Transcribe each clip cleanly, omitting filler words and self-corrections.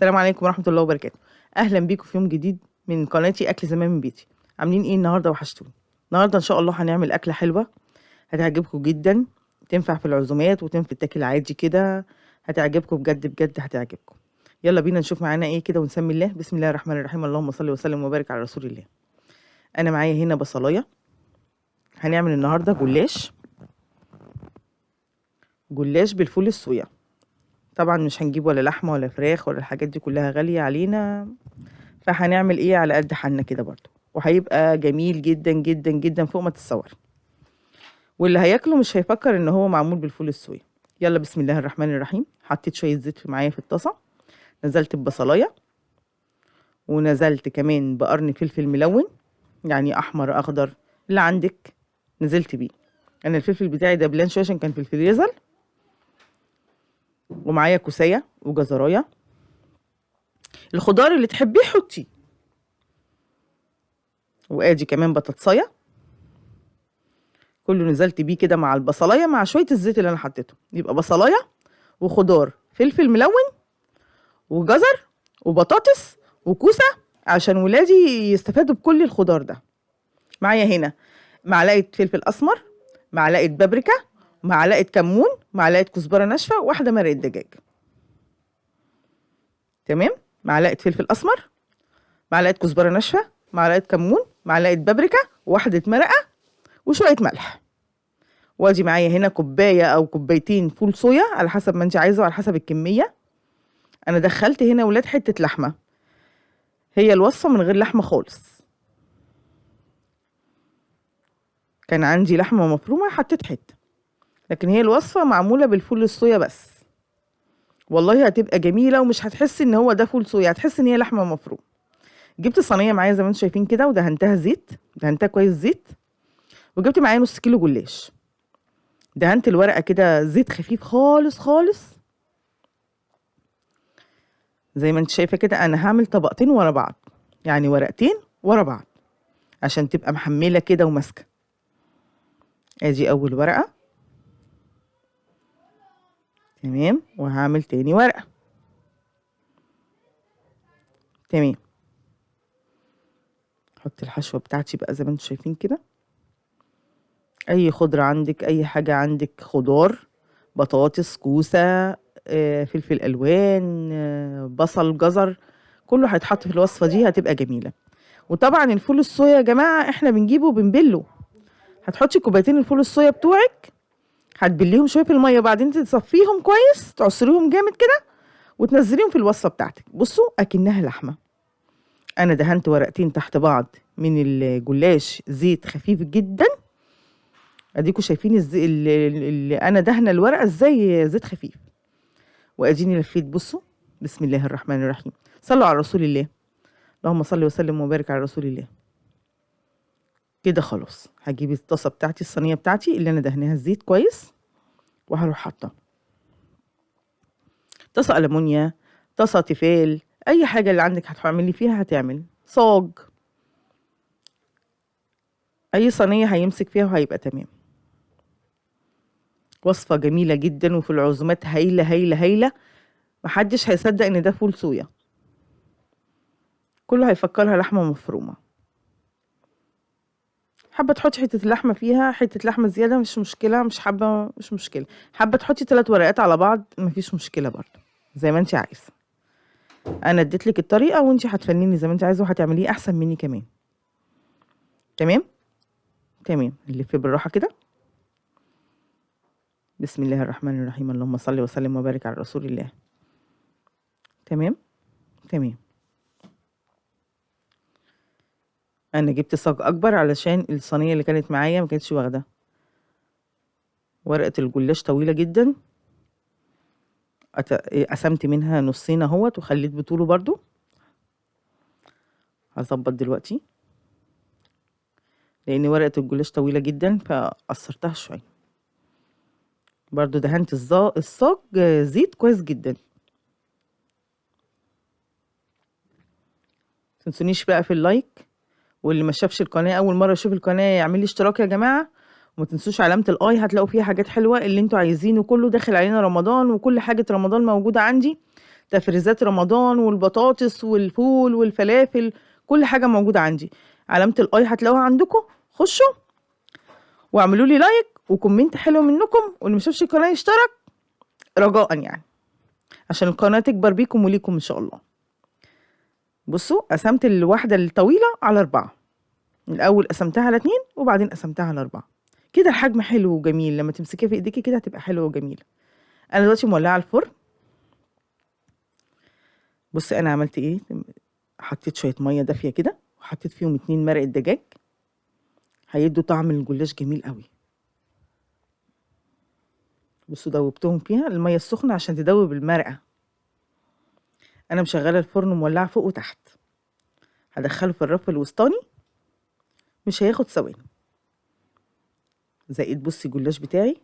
السلام عليكم ورحمة الله وبركاته. أهلا بيكم في يوم جديد من قناتي أكل زمان من بيتي. عاملين إيه النهاردة؟ وحشتوني. النهاردة إن شاء الله هنعمل أكلة حلوة هتعجبكم جدا، تنفع في العزومات وتنفع تاكل عادي كده، هتعجبكم بجد بجد هتعجبكم. يلا بينا نشوف معانا إيه كده ونسمي الله. بسم الله الرحمن الرحيم، اللهم صل وسلم وبارك على رسول الله. أنا معايا هنا بصلاية، هنعمل النهاردة جلاش بالفول الصويا. طبعا مش هنجيب ولا لحمه ولا فراخ ولا الحاجات دي كلها غاليه علينا، فهنعمل ايه على قد حالنا كده برضو، وهيبقى جميل جدا جدا جدا فوق ما تتصور، واللي هياكله مش هيفكر ان هو معمول بالفول الصويا. يلا بسم الله الرحمن الرحيم. حطيت شويه زيت معايا في الطاسه، نزلت ببصلايه، ونزلت كمان بقرن فلفل ملون، يعني احمر اخضر اللي عندك نزلت بيه. انا الفلفل بتاعي دبلان شويه عشان كان في الفريزر. ومعايا كوسايه وجزرايه، الخضار اللي تحبيه حطيه. وادي كمان بطاطسايه، كله نزلت بيه كده مع البصلايه مع شويه الزيت اللي انا حطيته، يبقى بصلايه وخضار، فلفل ملون وجزر وبطاطس وكوسه، عشان ولادي يستفادوا بكل الخضار ده. معايا هنا معلقه فلفل اسمر، معلقه بابريكا، معلقه كمون، معلقه كزبره ناشفه، واحده مرقه دجاج. تمام، معلقه فلفل اسمر، معلقه كزبره ناشفه، معلقه كمون، معلقه بابريكا، واحده مرقه، وشويه ملح. وادي معايا هنا كوبايه او كوبايتين فول صويا على حسب ما انت عايزه وعلى حسب الكميه. انا دخلت هنا ولاد حته لحمه، هي الوصفه من غير لحمه خالص. كان عندي لحمه مفرومه حطيت حته، لكن هي الوصفه معموله بالفول الصويا بس. والله هتبقى جميله ومش هتحسي ان هو ده فول صويا، هتحسي ان هي لحمه مفرومه. جبت صينيه معايا زي ما انتم شايفين كده، ودهنتها زيت، دهنتها كويس زيت. وجبت معايا نص كيلو جلاش، دهنت الورقه كده زيت خفيف خالص خالص. زي ما انت شايفه كده انا هعمل طبقتين ورا بعض، يعني ورقتين ورا بعض عشان تبقى محمله كده وماسكه. ادي اول ورقه، تمام، وهعمل تاني ورقه، تمام. احط الحشوه بتاعتي بقى زي ما انتم شايفين كده. اي خضره عندك، اي حاجه عندك، خضار، بطاطس، كوسه، فلفل الوان، بصل، جزر، كله هيتحط في الوصفه دي، هتبقى جميله. وطبعا الفول الصويا يا جماعه احنا بنجيبه بنبله. هتحطي كوبايتين الفول الصويا بتوعك، هتبليهم شويه في الميه، وبعدين تصفيهم كويس، تعصريهم جامد كده، وتنزليهم في الوصفه بتاعتك. بصوا اكنها لحمه. انا دهنت ورقتين تحت بعض من الجلاش زيت خفيف جدا. اديكوا شايفين اللي انا دهنه الورقه ازاي زيت خفيف. واديني لفيت. بصوا، بسم الله الرحمن الرحيم. صلوا على رسول الله، اللهم صل وسلم وبارك على رسول الله. كده خلاص، هجيب الطاسه بتاعتي، الصينيه بتاعتي اللي انا دهناها الزيت كويس، وهروح حاطه طاسه ألمونيا، طاسه تيفال، اي حاجه اللي عندك هتعملي فيها، هتعمل صاج، اي صينيه هيمسك فيها وهيبقى تمام. وصفه جميله جدا، وفي العزومات هايله هايله هايله. محدش هيصدق ان ده فول صويا، كله هيفكرها لحمه مفرومه. حابه تحطي حته اللحمه فيها، حته لحمه زياده مش مشكله، مش حابه مش مشكله. حابه تحطي 3 ورقات على بعض مفيش مشكله برضه، زي ما انت عايزه. انا اديتلك الطريقه وانت هتفنني زي ما انت عايزه، وهتعمليه احسن مني كمان. تمام تمام. نلف بالراحه كده. بسم الله الرحمن الرحيم، اللهم صل وسلم وبارك على رسول الله. تمام تمام. انا جبت صاج اكبر علشان الصينيه اللي كانت معايا ما كانتش واخده. ورقه الجلاش طويله جدا، قسمت منها نصين اهوت، وخليت بطوله برضو. هظبط دلوقتي لان ورقه الجلاش طويله جدا فقصرتها شويه. برضو دهنت الصاج زيت كويس جدا. متنسونيش بقى في اللايك، واللي ما شافش القناه اول مره يشوف القناه يعمل لي اشتراك يا جماعه. وما تنسوش علامه الاي، هتلاقوا فيها حاجات حلوه اللي انتوا عايزينه، كله داخل علينا رمضان، وكل حاجه رمضان موجوده عندي. تفريزات رمضان والبطاطس والفول والفلافل، كل حاجه موجوده عندي. علامه الاي هتلاقوها عندكم، خشوا واعملوا لي لايك وكومنت حلو منكم، واللي ما شافش القناه يشترك رجاء يعني، عشان القناه تكبر بيكم وليكم ان شاء الله. بصوا قسمت الواحده الطويله على 4، الاول قسمتها على 2 وبعدين قسمتها على 4. كده الحجم حلو وجميل، لما تمسكيها في ايديكي كده هتبقى حلوه وجميله. انا دلوقتي مولعه الفرن. بصي انا عملت ايه، حطيت شويه ميه دافيه كده وحطيت فيهم 2 مرقه دجاج، هيدوا طعم الجلاش جميل قوي. بصوا دوبتهم فيها الميه السخنه عشان تدوب المرقه. انا مشغله الفرن ومولعه فوق وتحت، هدخله في الرف الوسطاني مش هياخد ثواني. زائد بصي الجلاش بتاعي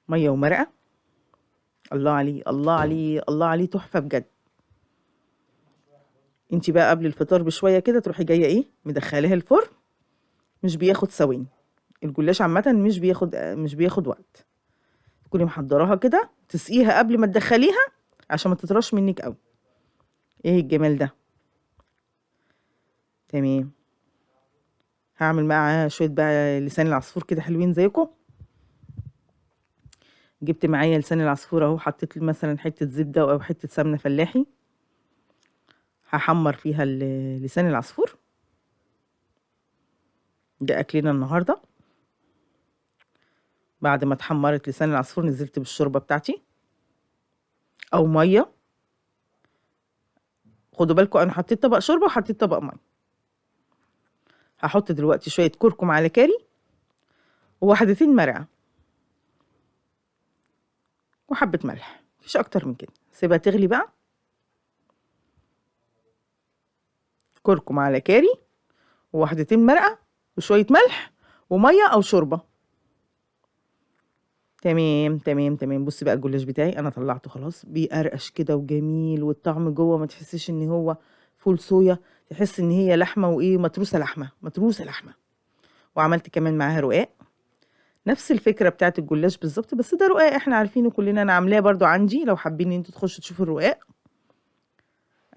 ميه ومرقه، الله عليه الله عليه الله عليه، تحفه بجد. انتي بقى قبل الفطار بشويه كده تروحي جايه ايه مدخلاها الفرن، مش بياخد ثواني. الجلاش عامه مش بياخد وقت. تكوني محضراها كده تسقيها قبل ما تدخليها عشان ما تطرش منك قوي. ايه الجمال ده. تمام. هعمل معاها شويه بقى لسان العصفور كده حلوين زيكم. جبت معايا لسان العصفور اهو، حطيت مثلا حته زبده او حته سمنه فلاحي، هحمر فيها لسان العصفور. ده اكلنا النهارده. بعد ما اتحمرت لسان العصفور نزلت بالشوربه بتاعتي او ميه. خدوا بالكم انا حطيت طبق شوربه وحطيت طبق ميه. هحط دلوقتي شويه كركم على كاري وواحدتين مرقه وحبه ملح، مفيش اكتر من كده. سيبها تغلي بقى. كركم على كاري وواحدتين مرقه وشويه ملح وميه او شوربه. تمام تمام تمام. بصي بقى الجلاش بتاعي انا طلعته خلاص، بيقرقش كده وجميل، والطعم جوه ما تحسيش ان هو فول صويا، تحس ان هي لحمه وايه، متروسه لحمه متروسه لحمه. وعملت كمان معاها رقاق، نفس الفكره بتاعت الجلاش بالظبط، بس ده رقاق احنا عارفينه كلنا. انا عاملاه برضو عندي، لو حابين ان انتوا تخشوا تشوفوا الرقاق.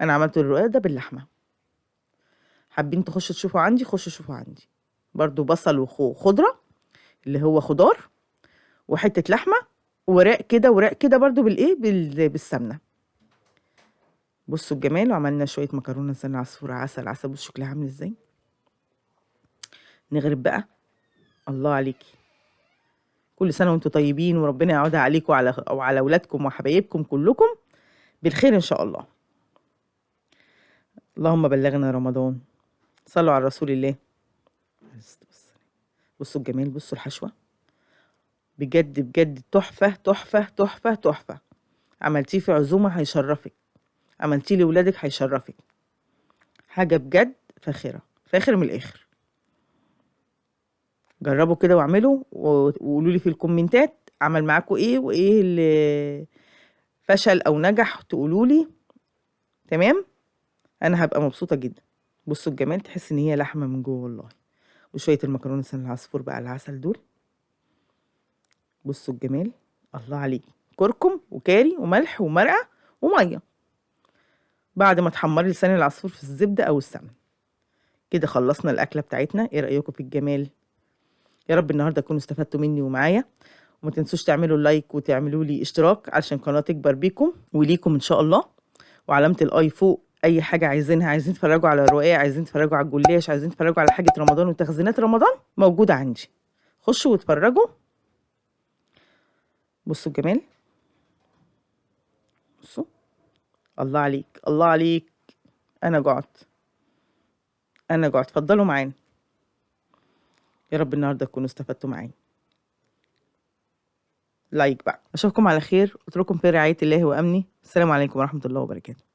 انا عملت الرقاق ده باللحمه، حابين تخشوا تشوفوا عندي خشوا شوفوا عندي. برضو بصل وخضره اللي هو خضار وحته لحمه وراق كده وراق كده برضو بالايه بالسمنه. بصوا الجمال. وعملنا شويه مكرونه لسان عصفور عسل عسل. بصوا شكلها عامل ازاي. نغرب بقى. الله عليكي. كل سنه وانتم طيبين، وربنا يعودها عليكم وعلى اولادكم وحبايبكم كلكم بالخير ان شاء الله. اللهم بلغنا رمضان. صلوا على رسول الله. بصوا الجمال. بصوا الحشوه بجد بجد تحفه تحفه تحفه تحفه. عملتيه في عزومه هيشرفك، عملتيه لاولادك هيشرفك. حاجه بجد فاخره، فاخر من الاخر. جربوا كده واعملوا وقولوا لي في الكومنتات عمل معاكم ايه، وايه اللي فشل او نجح تقولوا لي. تمام. انا هبقى مبسوطه جدا. بصوا الجمال، تحس ان هي لحمه من جوه والله. وشويه المكرونه لسان العصفور بقى العسل دول. بصوا الجمال. الله عليك. كركم وكاري وملح ومرقه وميه. بعد ما تحمري لسان العصفور في الزبده او السمن. كده خلصنا الاكله بتاعتنا. ايه رايكم في الجمال؟ يا رب النهارده تكونوا استفدتوا مني ومعايا. وما تنسوش تعملوا لايك وتعملوا لي اشتراك علشان القناه تكبر بيكم وليكم ان شاء الله. وعلامه الاي فوق اي حاجه عايزينها، عايزين تتفرجوا على الرقاق، عايزين تتفرجوا على الجلاش، عايزين تتفرجوا على حاجه رمضان وتخزينات رمضان، موجوده عندي. خشوا واتفرجوا. بصوا الجمال. بصوا. الله عليك الله عليك. انا جعت انا جعت. اتفضلوا معانا. يا رب النهارده تكونوا استفدتوا معايا. لايك بقى. اشوفكم على خير، اترككم في رعايه الله وامنه. السلام عليكم ورحمه الله وبركاته.